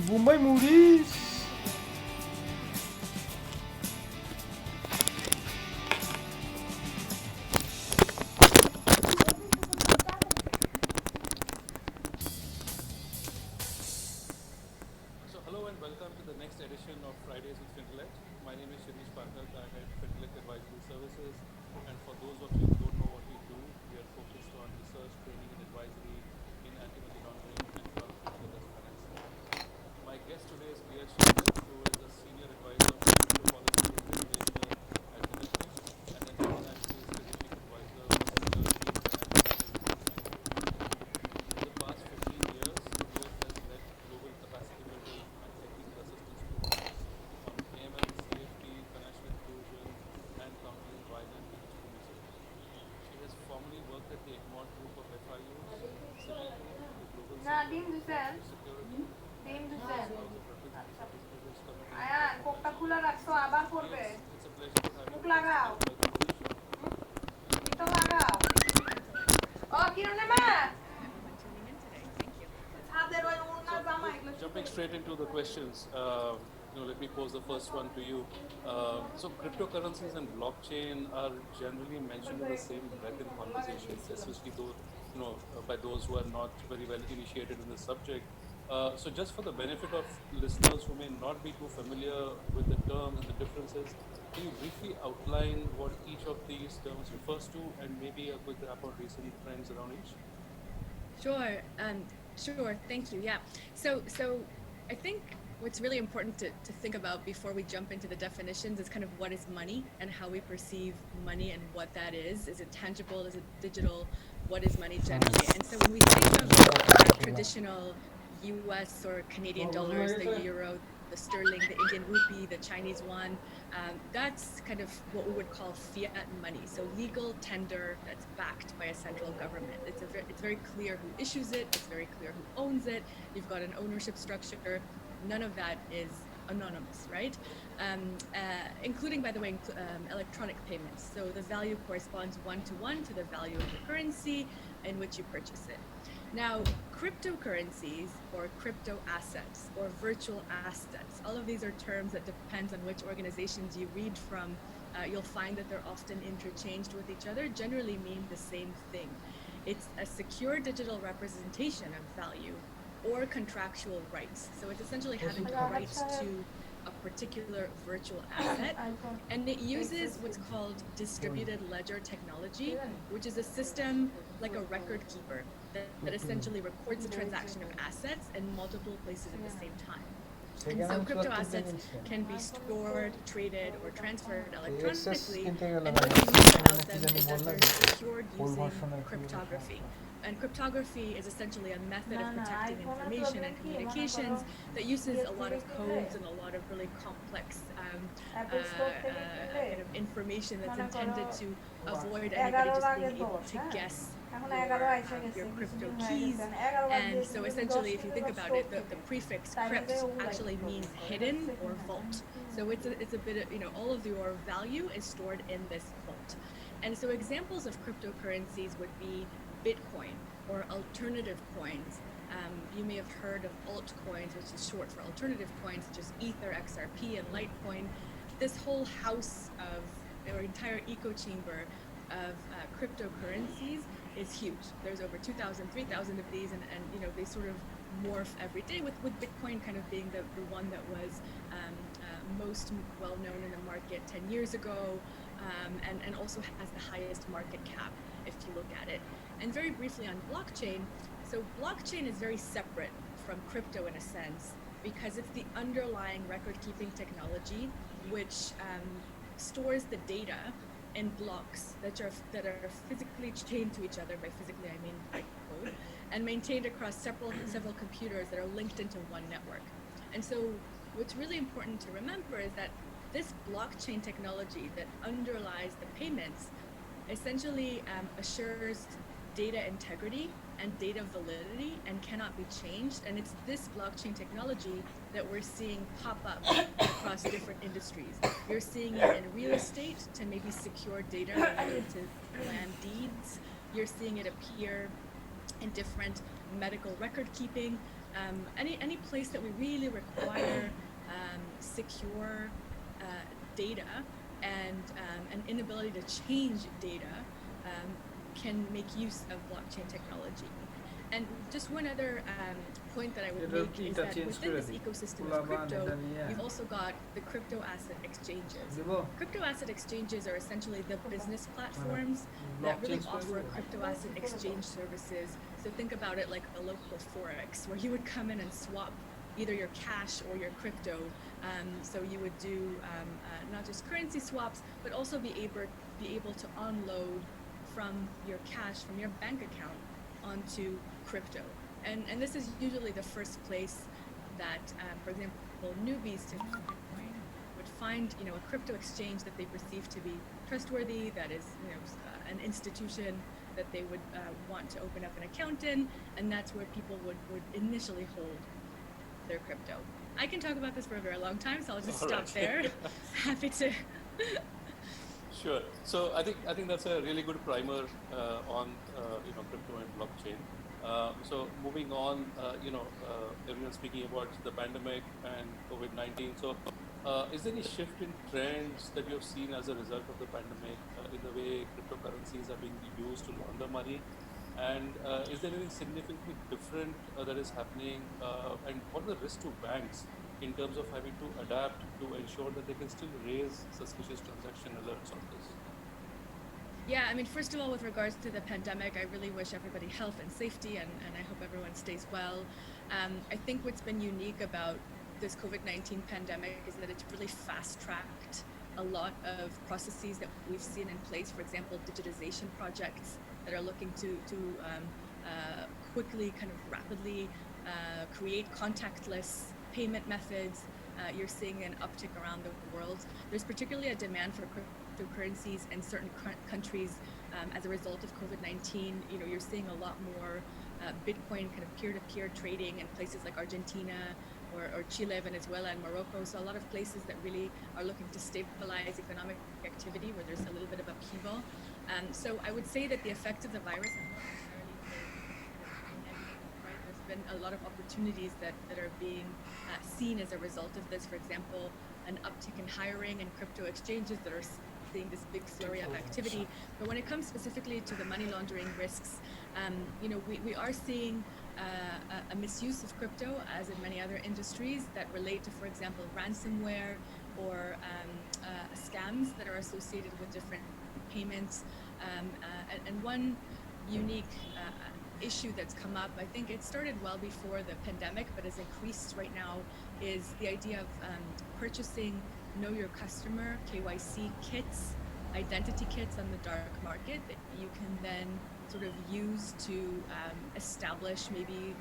Bombay movies. So hello and welcome to the next edition of Fridays with Fintelekt. My name is Fintelekt. I head Fintelekt Advisory Services. And for those of you who don't know what we do, we are focused on research, training, and advisory in anti-money laundering and cross-border risk financing. My guest today is Liat Shetret, who is a senior advisor for crypto policy and regulation at Fintelekt, and an international strategic advisor for security and financial services at CryptoCurrencies. For the past 15 years, Liat has led global capacity building and technical assistance programs on AML, CFT, financial inclusion, and countering violent and extreme research. She has formerly worked at the Egmont Group of FIUs, Citigroup, the Global Center for Financial Security, and the US House of Representatives Committee for Financial Crimes. Liat, it's a pleasure to have you with us today. Welcome to the show. So, jumping straight into the questions, let me pose the first one to you. So, cryptocurrencies and blockchain are generally mentioned in the same breath in conversations, especially though, by those who are not very well initiated in the subject. So, just for the benefit of listeners who may not be too familiar with the terms and the differences, can you briefly outline what each of these terms refers to, and maybe a quick wrap on recent trends around each? Sure. Thank you. Yeah. So I think what's really important to think about before we jump into the definitions is kind of what is money and how we perceive money and what that is. Is it tangible? Is it digital? What is money generally? And so when we think of traditional US or Canadian dollars, the euro, the sterling, the Indian rupee, the Chinese yuan, that's kind of what we would call fiat money. So legal tender that's backed by a central government. It's very clear who issues it. It's very clear who owns it. You've got an ownership structure. None of that is anonymous, right? Including, by the way, electronic payments. So the value corresponds one-to-one to the value of the currency in which you purchase it. Now, cryptocurrencies or crypto assets or virtual assets, all of these are terms that depends on which organizations you read from. You'll find that they're often interchanged with each other, generally mean the same thing. It's a secure digital representation of value or contractual rights. So it's essentially having the rights to a particular virtual asset, and it uses what's called distributed ledger technology, which is a system like a record keeper that essentially records the transaction of assets in multiple places at the same time. And so crypto assets can be stored, traded, or transferred electronically, and what's unique about them is that they're secured using cryptography. And cryptography is essentially a method of protecting information and communications that uses a lot of codes and a lot of really complex kind of information that's intended to avoid anybody just being able to guess your crypto keys. And so essentially, if you think about it, the prefix crypt actually means hidden or vault. So it's a bit of, all of your value is stored in this vault. And so examples of cryptocurrencies would be Bitcoin or alternative coins. You may have heard of altcoins, which is short for alternative coins, such as Ether, XRP, and Litecoin. This whole house of, or entire echo chamber of cryptocurrencies is huge. There's over 2,000, 3,000 of these, and they sort of morph every day, with Bitcoin kind of being the one that was most well known in the market 10 years ago, and also has the highest market cap if you look at it. And very briefly on blockchain, so blockchain is very separate from crypto in a sense, because it's the underlying record-keeping technology which stores the data in blocks that are physically chained to each other. By physically, I mean by code, and maintained across several computers that are linked into one network. And so what's really important to remember is that this blockchain technology that underlies the payments essentially assures data integrity and data validity and cannot be changed. And it's this blockchain technology that we're seeing pop up across different industries. You're seeing it in real estate to maybe secure data related to land deeds. You're seeing it appear in different medical record keeping any place that we really require secure data and an inability to change data can make use of blockchain technology. And just one other point that I would make is that within this ecosystem of crypto, you've also got the crypto asset exchanges. Crypto asset exchanges are essentially the business platforms that really offer crypto asset exchange services. So think about it like a local forex where you would come in and swap either your cash or your crypto. So you would do not just currency swaps, but also be able to unload from your cash, from your bank account onto crypto. And this is usually the first place that, for example, newbies to Bitcoin would find, a crypto exchange that they perceive to be trustworthy, that is, an institution that they would want to open up an account in, and that's where people would initially hold their crypto. I can talk about this for a very long time, so I'll just stop there. Happy to. Sure. So I think that's a really good primer on crypto and blockchain. So moving on, everyone's speaking about the pandemic and COVID-19. So is there any shift in trends that you've seen as a result of the pandemic in the way cryptocurrencies are being used to launder money? And is there anything significantly different that is happening? And what are the risks to banks in terms of having to adapt to ensure that they can still raise suspicious transaction alerts on this? Yeah, I mean, first of all, with regards to the pandemic, I really wish everybody health and safety, and I hope everyone stays well. I think what's been unique about this COVID-19 pandemic is that it's really fast-tracked a lot of processes that we've seen in place. For example, digitization projects that are looking to quickly, kind of rapidly create contactless payment methods. You're seeing an uptick around the world. There's particularly a demand for cryptocurrencies in certain countries as a result of COVID-19. You're seeing a lot more Bitcoin kind of peer-to-peer trading in places like Argentina or Chile, Venezuela, and Morocco. So a lot of places that really are looking to stabilize economic activity where there's a little bit of upheaval. So I would say that the effects of the virus have not necessarily been negative, right? There's been a lot of opportunities that are being seen as a result of this. For example, an uptick in hiring and crypto exchanges that are seeing this big flurry of activity. But when it comes specifically to the money laundering risks, we are seeing a misuse of crypto, as in many other industries, that relate to, for example, ransomware or scams that are associated with different payments. And one unique issue that's come up, I think it started well before the pandemic, but has increased right now, is the idea of purchasing Know Your Customer, KYC kits, identity kits on the dark market that you can then sort of use to establish maybe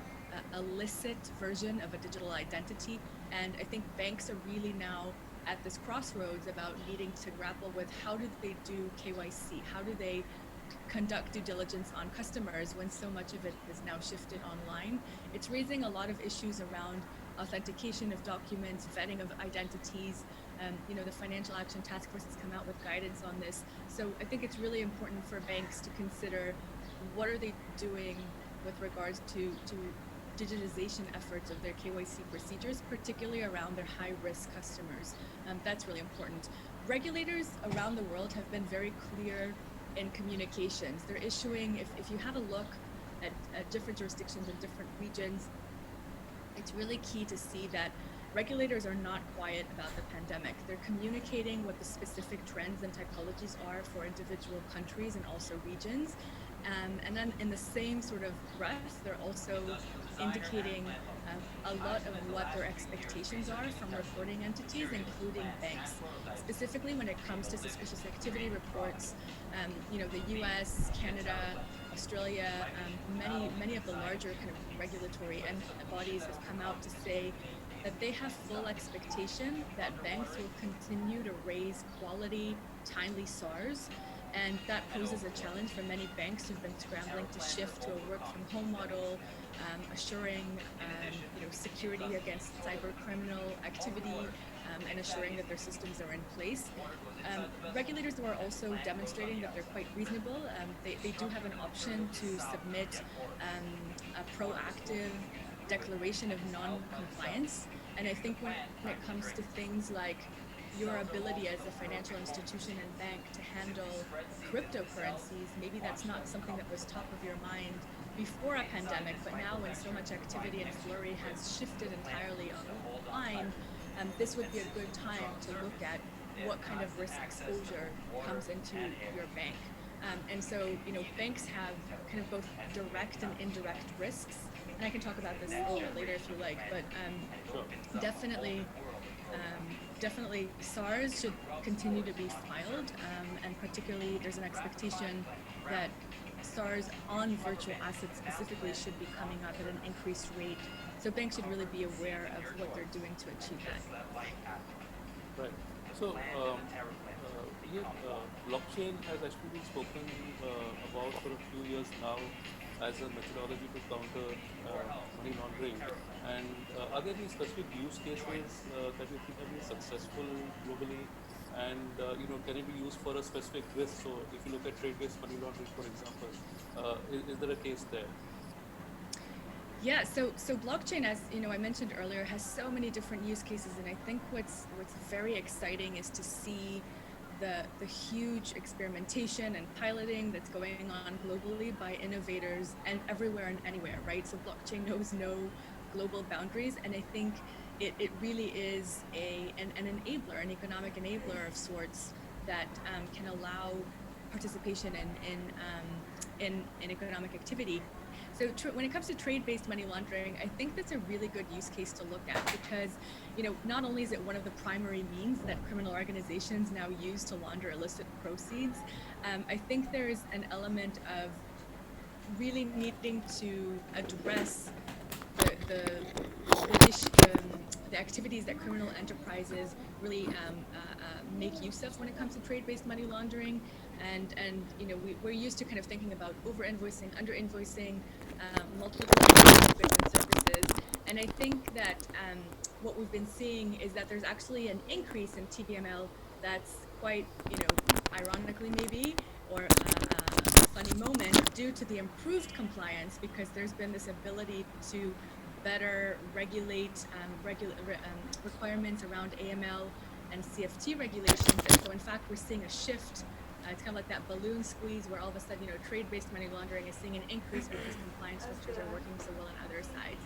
a illicit version of a digital identity. And I think banks are really now at this crossroads about needing to grapple with how do they do KYC? How do they conduct due diligence on customers when so much of it is now shifted online? It's raising a lot of issues around authentication of documents, vetting of identities. The Financial Action Task Force has come out with guidance on this. So I think it's really important for banks to consider what are they doing with regards to digitization efforts of their KYC procedures, particularly around their high-risk customers. That's really important. Regulators around the world have been very clear in communications. They're issuing, if you have a look at different jurisdictions in different regions, it's really key to see that regulators are not quiet about the pandemic. They're communicating what the specific trends and typologies are for individual countries and also regions. And then in the same sort of breath, they're also indicating a lot of what their expectations are from reporting entities, including banks. Specifically when it comes to suspicious activity reports, the US, Canada, Australia, many of the larger kind of regulatory bodies have come out to say that they have full expectation that banks will continue to raise quality, timely SARs. And that poses a challenge for many banks who've been scrambling to shift to a work-from-home model, assuring security against cyber criminal activity, and assuring that their systems are in place. Regulators are also demonstrating that they're quite reasonable. They do have an option to submit a proactive declaration of non-compliance. And I think when it comes to things like your ability as a financial institution and bank to handle cryptocurrencies, maybe that's not something that was top of your mind before a pandemic, but now when so much activity and flurry has shifted entirely online, this would be a good time to look at what kind of risk exposure comes into your bank. And so, banks have kind of both direct and indirect risks. And I can talk about this a little bit later if you like, but Sure. definitely, definitely SARs should continue to be filed. And particularly, there's an expectation that SARs on virtual assets specifically should be coming up at an increased rate. So banks should really be aware of what they're doing to achieve that. Right. So, blockchain has actually been spoken about for a few years now as a methodology to counter money laundering. And are there any specific use cases that you think have been successful globally? And can it be used for a specific risk? So, if you look at trade-based money laundering, for example, is there a case there? Yeah, so blockchain, as I mentioned earlier, has so many different use cases, and I think what's very exciting is to see the huge experimentation and piloting that's going on globally by innovators and everywhere and anywhere, right? So blockchain knows no global boundaries, and I think it really is an enabler, an economic enabler of sorts that can allow participation in economic activity. So when it comes to trade-based money laundering, I think that's a really good use case to look at because, not only is it one of the primary means that criminal organizations now use to launder illicit proceeds, I think there's an element of really needing to address the activities that criminal enterprises really make use of when it comes to trade-based money laundering, and we're used to kind of thinking about over-invoicing, under-invoicing, multiple goods and services, and I think that what we've been seeing is that there's actually an increase in TBML that's quite, ironically maybe, or a funny moment due to the improved compliance because there's been this ability to better regulate requirements around AML and CFT regulations. And so in fact, we're seeing a shift. It's kind of like that balloon squeeze where all of a sudden, trade-based money laundering is seeing an increase because compliance structures are working so well on other sides.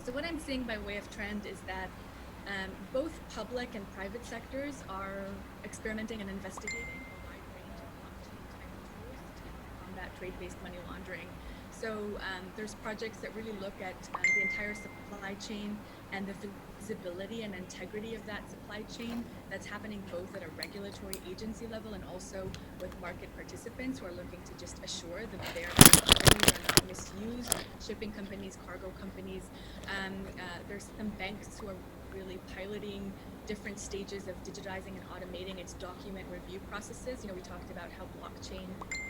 So what I'm seeing by way of trend is that both public and private sectors are experimenting and investigating a wide range of blockchain-type tools to combat trade-based money laundering. So there's projects that really look at the entire supply chain and the visibility and integrity of that supply chain that's happening both at a regulatory agency level and also with market participants who are looking to just assure that their authorities are not misused, shipping companies, cargo companies. There's some banks who are really piloting different stages of digitizing and automating its document review processes. We talked about how blockchain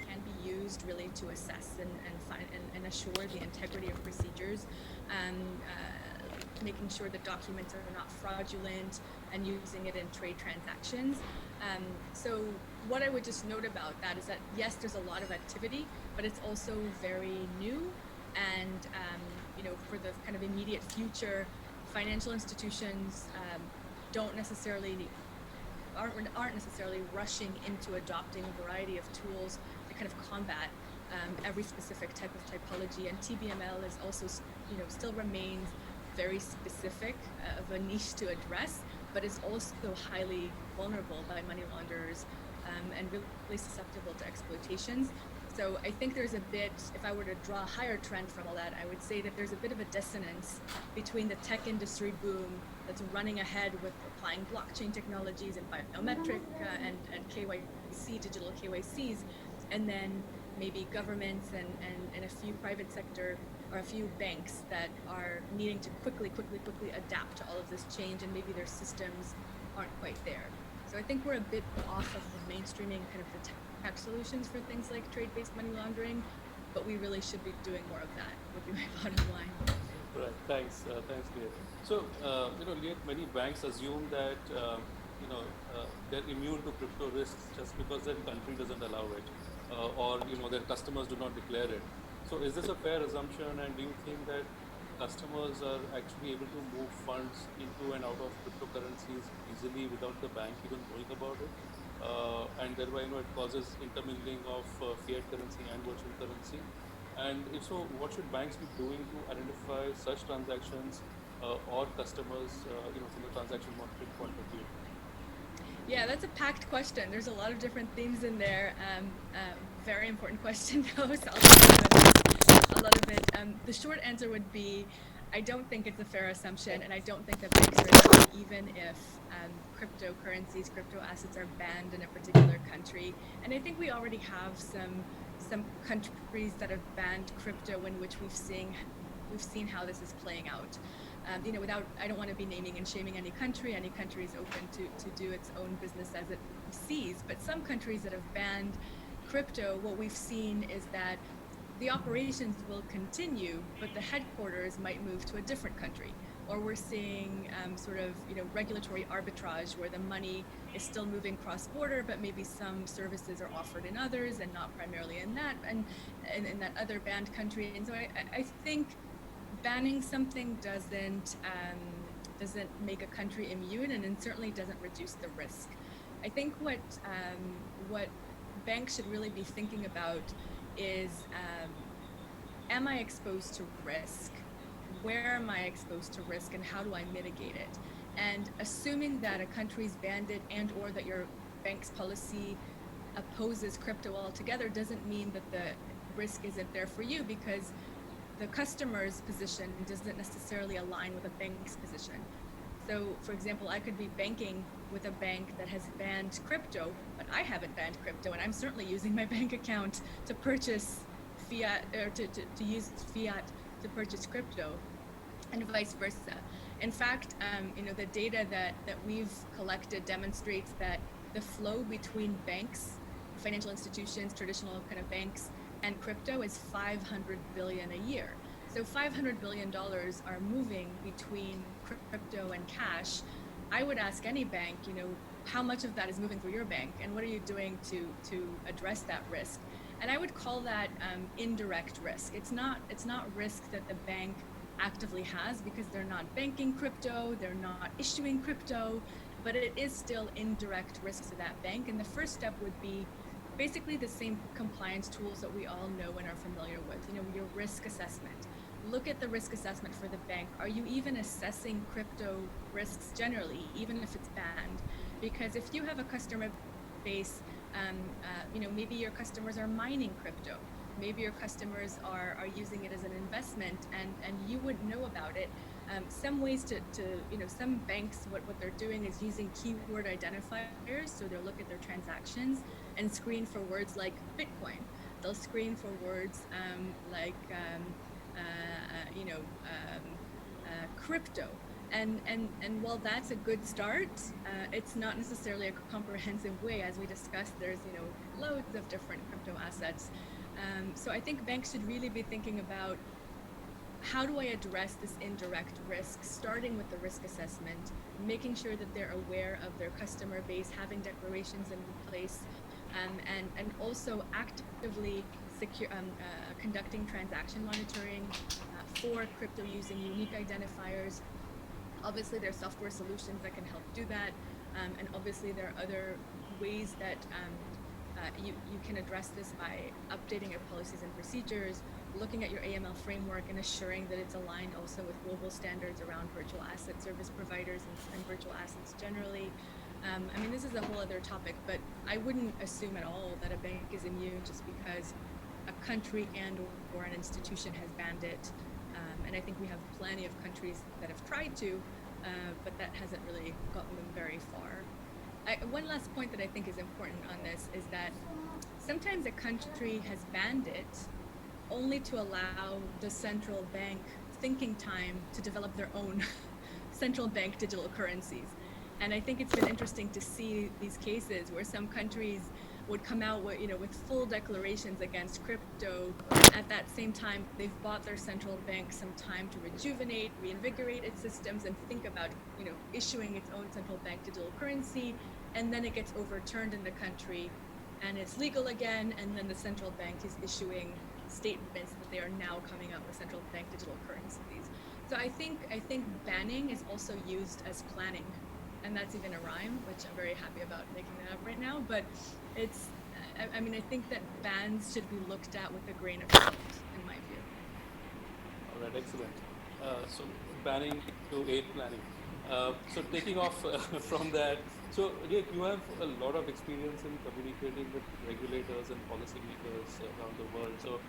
can be used really to assess and assure the integrity of procedures, making sure that documents are not fraudulent and using it in trade transactions. So what I would just note about that is that, yes, there's a lot of activity, but it's also very new. And, for the kind of immediate future, financial institutions aren't necessarily rushing into adopting a variety of tools to kind of combat every specific type of typology. And TBML is also, still remains very specific of a niche to address, but is also highly vulnerable by money launderers and really susceptible to exploitations. So I think there's a bit, if I were to draw a higher trend from all that, I would say that there's a bit of a dissonance between the tech industry boom that's running ahead with applying blockchain technologies and biometric and KYC, digital KYCs, and then maybe governments and a few private sector or a few banks that are needing to quickly adapt to all of this change, and maybe their systems aren't quite there. So I think we're a bit off of the mainstreaming kind of the tech solutions for things like trade-based money laundering, but we really should be doing more of that, would be my bottom line. Right. Thanks, Liat. So, Liat, many banks assume that they're immune to crypto risks just because their country doesn't allow it, or their customers do not declare it. So, is this a fair assumption? And do you think that customers are actually able to move funds into and out of cryptocurrencies easily without the bank even knowing about it. And thereby, it causes intermingling of fiat currency and virtual currency. And if so, what should banks be doing to identify such transactions or customers, from the transaction monitoring point of view? Yeah, that's a packed question. There's a lot of different themes in there. Very important question, though, so I'll try to address a lot of it. The short answer would be, I don't think it's a fair assumption, and I don't think that banks are immune, even if cryptocurrencies, crypto assets are banned in a particular country. And I think we already have some countries that have banned crypto in which we've seen how this is playing out. I don't want to be naming and shaming any country. Any country is open to do its own business as it sees. But some countries that have banned crypto, what we've seen is that the operations will continue, but the headquarters might move to a different country. Or we're seeing regulatory arbitrage where the money is still moving cross-border, but maybe some services are offered in others and not primarily in that and in that other banned country. And so I think banning something doesn't make a country immune, and it certainly doesn't reduce the risk. I think what banks should really be thinking about is, am I exposed to risk? Where am I exposed to risk, and how do I mitigate it? And assuming that a country's banned it and or that your bank's policy opposes crypto altogether doesn't mean that the risk isn't there for you, because the customer's position doesn't necessarily align with a bank's position. So, for example, I could be banking with a bank that has banned crypto, but I haven't banned crypto, and I'm certainly using my bank account to purchase fiat, or to use fiat to purchase crypto, and vice versa. In fact, the data that we've collected demonstrates that the flow between banks, financial institutions, traditional kind of banks, and crypto is 500 billion a year. So $500 billion are moving between crypto and cash. I would ask any bank, how much of that is moving through your bank, and what are you doing to address that risk? And I would call that indirect risk. It's not risk that the bank actively has, because they're not banking crypto, they're not issuing crypto, but it is still indirect risk to that bank. And the first step would be basically the same compliance tools that we all know and are familiar with. Your risk assessment. Look at the risk assessment for the bank. Are you even assessing crypto risks generally, even if it's banned? Because if you have a customer base, maybe your customers are mining crypto. Maybe your customers are using it as an investment, and you wouldn't know about it. Some ways to some banks, what they're doing is using keyword identifiers. So they'll look at their transactions and screen for words like Bitcoin. They'll screen for words like crypto. And while that's a good start, it's not necessarily a comprehensive way. As we discussed, there's loads of different crypto assets. So I think banks should really be thinking about, how do I address this indirect risk, starting with the risk assessment, making sure that they're aware of their customer base, having declarations in place, and also actively conducting transaction monitoring for crypto using unique identifiers. Obviously, there are software solutions that can help do that, and obviously there are other ways that you can address this by updating your policies and procedures, looking at your AML framework, and assuring that it's aligned also with global standards around virtual asset service providers and virtual assets generally. This is a whole other topic, but I wouldn't assume at all that a bank is immune just because a country and or an institution has banned it. And I think we have plenty of countries that have tried to, but that hasn't really gotten them very far. One last point that I think is important on this is that sometimes a country has banned it only to allow the central bank thinking time to develop their own central bank digital currencies. And I think it's been interesting to see these cases where some countries would come out with full declarations against crypto. At that same time, they've bought their central bank some time to rejuvenate, reinvigorate its systems, and think about issuing its own central bank digital currency. And then it gets overturned in the country and it's legal again, and then the central bank is issuing statements that they are now coming up with central bank digital currencies. So I think banning is also used as planning, and that's even a rhyme, which I'm very happy about making that up right now. But it's I mean, I think that bans should be looked at with a grain of salt, in my view. All right, excellent. So banning to aid planning. So taking off from that, so Rick, you have a lot of experience in communicating with regulators and policymakers around the world. So,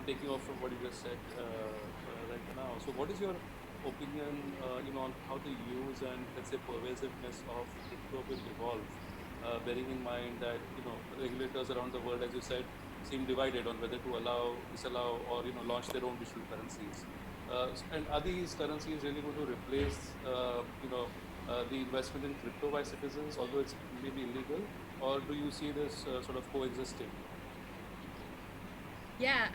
taking off from what you just said right now. So, what is your opinion, on how the use and let's say pervasiveness of crypto will evolve, bearing in mind that regulators around the world, as you said, seem divided on whether to allow, disallow, or launch their own digital currencies. And are these currencies really going to replace, the investment in crypto by citizens, although it's maybe illegal, or do you see this sort of coexisting? Yeah,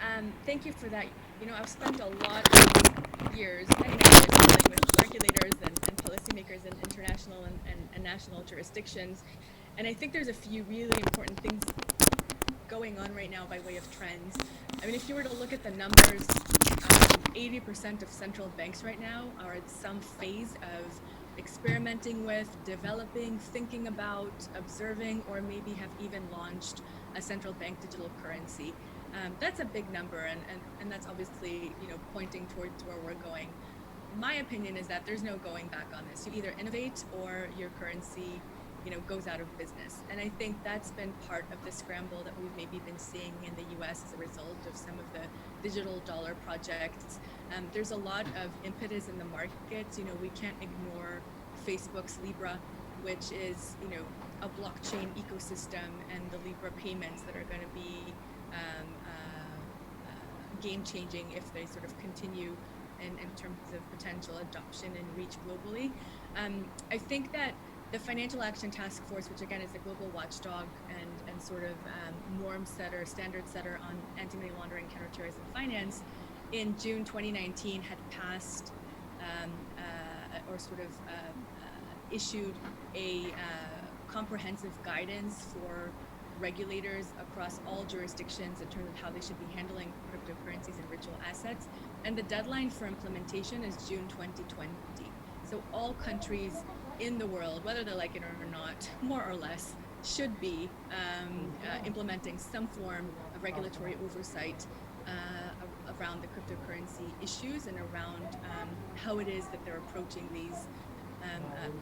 thank you for that. I've spent a lot of years and decades dealing with regulators and policymakers in international and national jurisdictions. And I think there's a few really important things going on right now by way of trends. I mean, if you were to look at the numbers, 80% of central banks right now are at some phase of experimenting with, developing, thinking about, observing, or maybe have even launched a central bank digital currency. That's a big number, and that's obviously pointing towards where we're going. My opinion is that there's no going back on this. You either innovate or your currency goes out of business. And I think that's been part of the scramble that we've maybe been seeing in the US as a result of some of the digital dollar projects. There's a lot of impetus in the markets. We can't ignore Facebook's Libra, which is a blockchain ecosystem, and the Libra payments that are going to be game changing if they sort of continue in terms of potential adoption and reach globally. I think that the Financial Action Task Force, which again is a global watchdog and sort of norm setter, standard setter on anti-money laundering, counterterrorism finance, in June 2019 had passed or sort of issued a comprehensive guidance for regulators across all jurisdictions in terms of how they should be handling cryptocurrencies and virtual assets. And the deadline for implementation is June 2020. So all countries in the world, whether they like it or not, more or less, should be implementing some form of regulatory oversight around the cryptocurrency issues and around how it is that they're approaching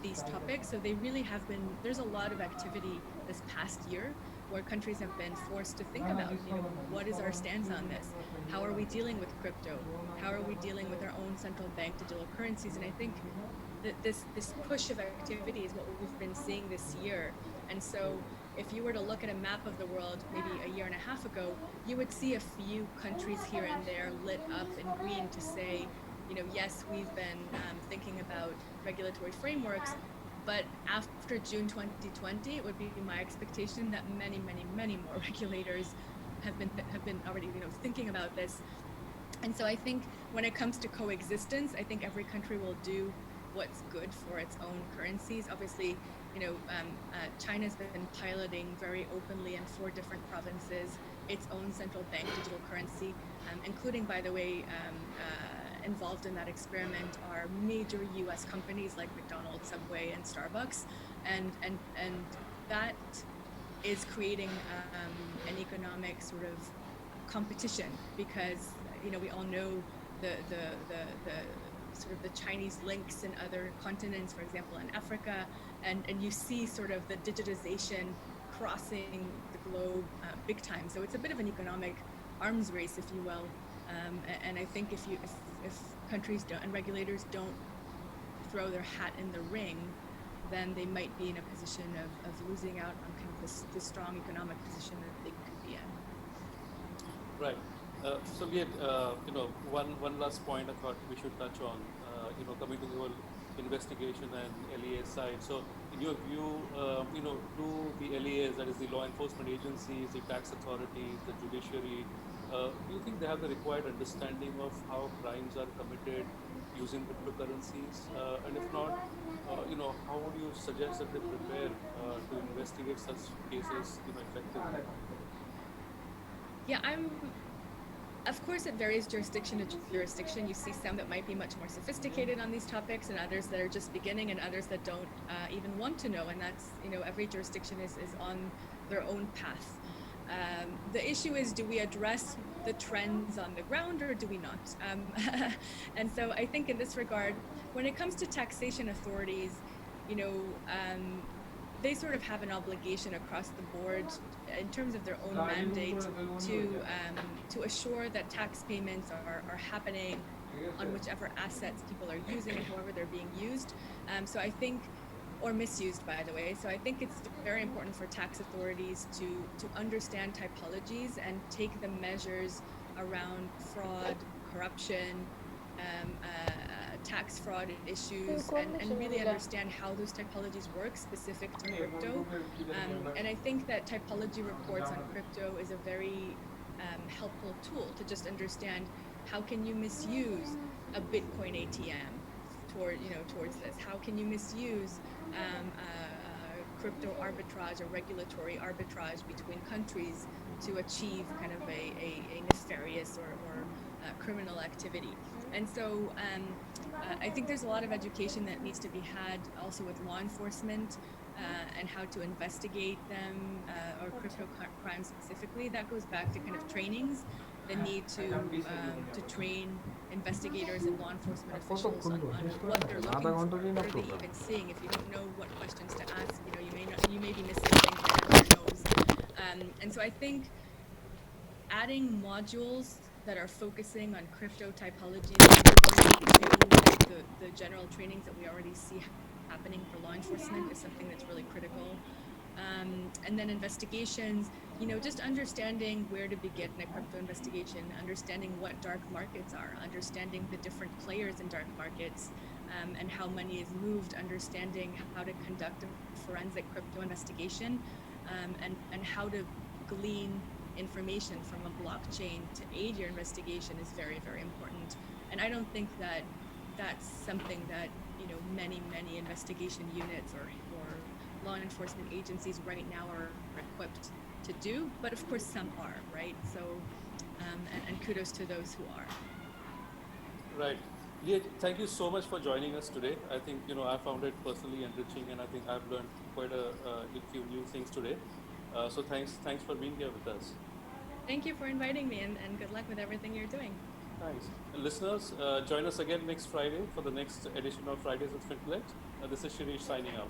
these topics. So they really have been, there's a lot of activity this past year where countries have been forced to think about, what is our stance on this? How are we dealing with crypto? How are we dealing with our own central bank digital currencies? And I think that this push of activity is what we've been seeing this year. And so if you were to look at a map of the world maybe a year and a half ago, you would see a few countries here and there lit up in green to say, yes, we've been thinking about regulatory frameworks, but after June 2020, it would be my expectation that many, many, many more regulators have been already thinking about this. And so I think when it comes to coexistence, I think every country will do what's good for its own currencies. Obviously, China's been piloting very openly in 4 different provinces its own central bank digital currency, including, by the way, involved in that experiment are major US companies like McDonald's, Subway, and Starbucks. And that is creating an economic sort of competition because, we all know the sort of the Chinese links in other continents, for example, in Africa, and you see sort of the digitization crossing the globe big time. So it's a bit of an economic arms race, if you will. And I think if countries don't and regulators don't throw their hat in the ring, then they might be in a position of losing out on kind of this strong economic position that they could be in. Right. So Liat, one last point I thought we should touch on, coming to the whole investigation and LEA side. So in your view, do the LEAs, that is the law enforcement agencies, the tax authorities, the judiciary, do you think they have the required understanding of how crimes are committed using cryptocurrencies? And if not, how would you suggest that they prepare to investigate such cases, effectively? Yeah, of course, it varies jurisdiction to jurisdiction. You see some that might be much more sophisticated on these topics, and others that are just beginning, and others that don't even want to know. And that's, every jurisdiction is on their own path. The issue is, do we address the trends on the ground or do we not? And so I think in this regard, when it comes to taxation authorities, you know, they sort of have an obligation across the board in terms of their own mandate to assure that tax payments are happening on whichever assets people are using and however they're being used. So I think, or misused, by the way. So I think it's very important for tax authorities to understand typologies and take the measures around fraud, corruption, tax fraud issues, and really understand how those typologies work specific to crypto. And I think that typology reports on crypto is a very helpful tool to just understand how can you misuse a Bitcoin ATM towards this? How can you misuse crypto arbitrage or regulatory arbitrage between countries to achieve kind of a nefarious or criminal activity? And so I think there's a lot of education that needs to be had also with law enforcement and how to investigate them or crypto crimes specifically. That goes back to kind of trainings, the need to train investigators and law enforcement officials on what they're looking for, what are they even seeing. If you don't know what questions to ask, you may be missing things that everyone knows. And so I think adding modules that are focusing on crypto typologies to the general trainings that we already see happening for law enforcement is something that's really critical. And then investigations, just understanding where to begin a crypto investigation, understanding what dark markets are, understanding the different players in dark markets, and how money is moved, understanding how to conduct a forensic crypto investigation, and how to glean information from a blockchain to aid your investigation is very, very important. And I don't think that that's something that many investigation units or law enforcement agencies right now are equipped to do, but of course some are, right? So and kudos to those who are. Right. Liat, thank you so much for joining us today. I think I found it personally enriching, and I think I've learned quite a few new things today. So thanks for being here with us. Thank you for inviting me, and good luck with everything you're doing. Thanks. And listeners, join us again next Friday for the next edition of Fridays with Fintelekt. This is Shirish signing out.